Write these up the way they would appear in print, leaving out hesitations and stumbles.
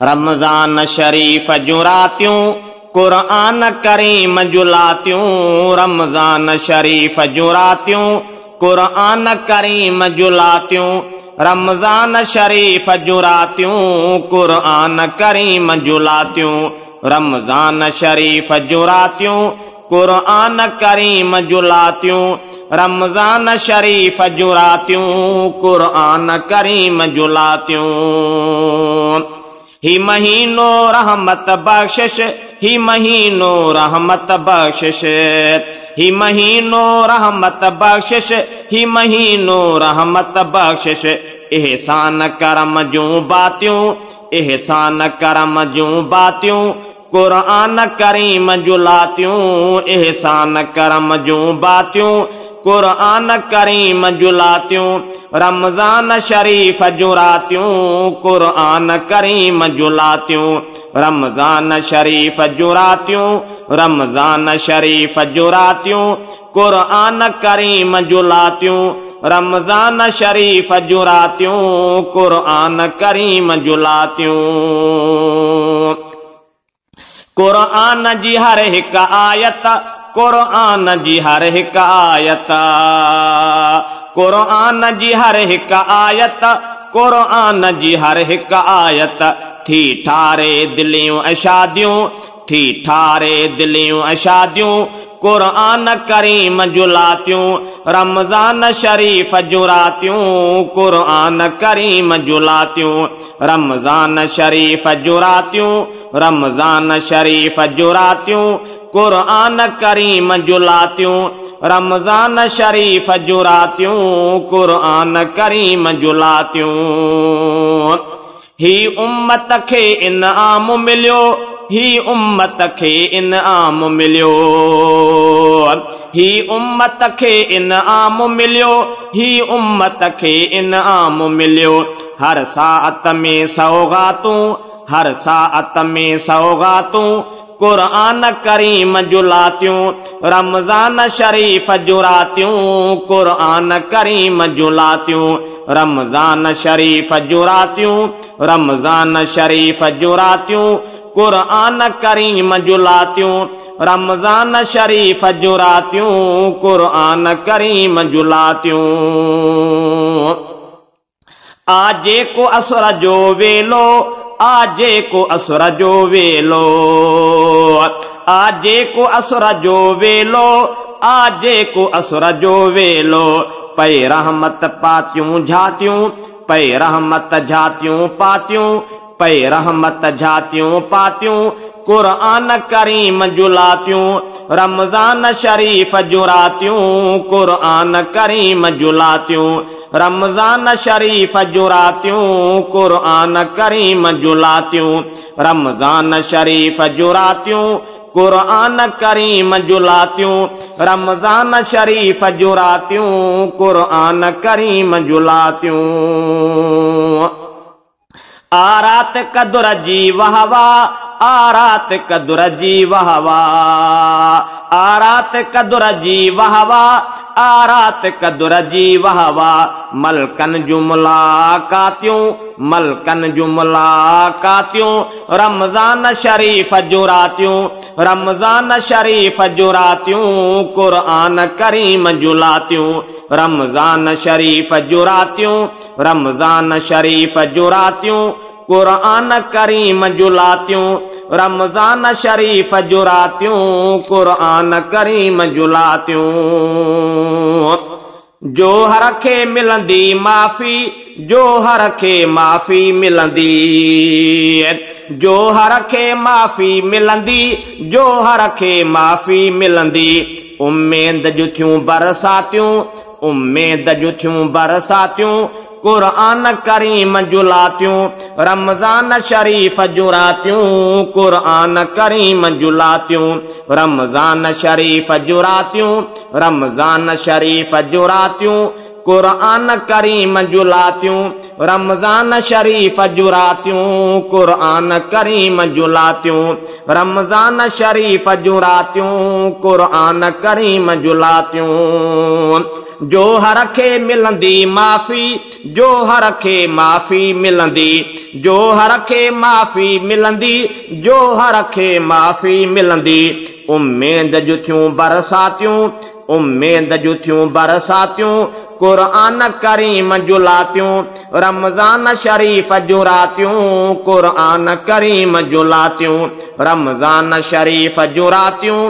रमजान शरीफ जूं रातियूं कुरान करीम जुलातियूं। रमजान शरीफ जूं रातियूं कुरान करीम जुलातियूं। रमजान शरीफ जूं रातियूं कुरान करीम जुलातियूं। रमजान शरीफ जूं रातियूं कुरान करीम जुलातियूं। रमजान शरीफ जूं रातियूं कुरान करीम जुलातियूं। ही महीनो रहमत बख्शिश, ही महीनो रहमत बख्शिश, ही महीनो रहमत बख्शिश, ही महीनो रहमत बख्शिश। एहसान करम जूं बातियूं, एहसान करम जूं बातियूं कुरान करीम जुलातियूं। एहसान करम जूं बातियूं कुरान करीम जुलातियूं। रमजान शरीफ जूं रातियूं कुरान करीम जुलातियूं। रमजान शरीफ जूं रातियूं, रमजान शरीफ जूं रातियूं कुरान करीम जुलातियूं। रमजान शरीफ जूं रातियूं कुरान करीम जुलातियूं। कुरान जी हर हिक आयत, कुरान जी हर हिक आयत, कुरान जी हर हिक आयत, कुरान जी हर हिक आयत थी ठारे दिलियूं शादियूं, थी ठारे दिलियूं शादियूं कुरान करीम जुलातियूं। रमजान शरीफ जूं रातियूं कुरान करीम जुलातियूं। रमजान शरीफ जूं रातियूं, रमजान शरीफ जूं रातियूं कुरान करीम जुलातियूं। रमजान शरीफ जूं रातियूं कुरान करीम जुलातियूं। ही उम्मत खे इनाम मिलियो, ही उम्मत खे इनाम मिलियो, ही उम्मत खे इनाम मिलियो, ही उम्मत खे इनाम मिलियो। हर साअत में सौगातूं, हर साअत में सौगातूं कुरान करीम जुलातियूं। रमजान शरीफ जूं रातियूं कुरान करीम जुलातियूं। रमजान शरीफ जूं रातियूं, रमजान शरीफ जूं रातियूं कुरान करीम जुलातियूं। रमजान शरीफ जूं रातियूं कुरान करीम जुलातियूं। आजे को असुर जो वेलो, आजे को असुर जो वेलो, आजे को असुर जो वेलो, आजे को असुर जो वेलो। पै रहमत पातियूं झातियूं, पै रहमत झातियूं पातियूं, पै रहमत झातियूं पातियूं कुरान करीम जुलातियूं। रमजान शरीफ जूं रातियूं कुरान करीम जुलातियूं। रमजान शरीफ जूं रातियूं कुरान करीम जुलातियूं। रमजान शरीफ जूं रातियूं कुरान करीम जुलातियूं। रमजान शरीफ जूं रातियूं कुरान करीम जुलातियूं। आरात कदुर जी वहवा, आरात कदुर जी वहवा, आरात कदुर जी वहवा, आरात कदुर जी वहवा। मलकन जूं मुलाकातियूं, मलकन जूं मुलाकातियूं रमजान शरीफ जूं रातियूं। रमजान शरीफ जूं रातियूं कुरान करीम जुलातियूं। रमजान शरीफ जूं रातियूं, रमजान शरीफ जूं रातियूं कुरान करीम जुलातियूं। रमजान शरीफ जूं रातियूं कुरान करीम जुलातियूं। जो हर खे मिलंदी माफ़ी, जो हर खे माफ़ी मिलंदी, जो हर खे माफ़ी मिलंदी, जो हर खे माफ़ी मिलंदी। उम्मीद जूं थियूं बरसातियूं, उम्मीद जूं थियूं बरसातियूं कुरान करीम जुलातियूं। रमजान शरीफ जूं रातियूं कुरान करीम जुलातियूं। रमजान शरीफ जूं रातियूं, रमजान शरीफ जूं रातियूं कुरान करीम जुलातियूं रमज़ान शरीफ़ जुरातियूं कुरान करीम जुलातियूं रमज़ान शरीफ़ जुरातियूं कुरान करीम जुलातियूं जो हर खे मिलंदी माफ़ी जो हर खे माफ़ी मिलंदी जो हर खे माफ़ी मिलंदी जो हर खे माफ़ी मिलंदी उम्मीद जूं थियूं बरसातियूं उम्मीद जूं थियूं बरसातियूं कुरान करीम जुलातियूं रमज़ान शरीफ़ जुरातियूं कुरान करीम जुलातियूं रमज़ान शरीफ़ जुरातियूं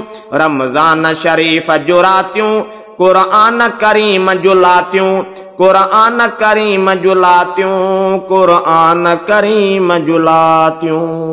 रमज़ान शरीफ़ जुरातियूं कुरान करीम जुलातियूं कुरान करीम जुलातियूं कुरान करीम जुलातियूं।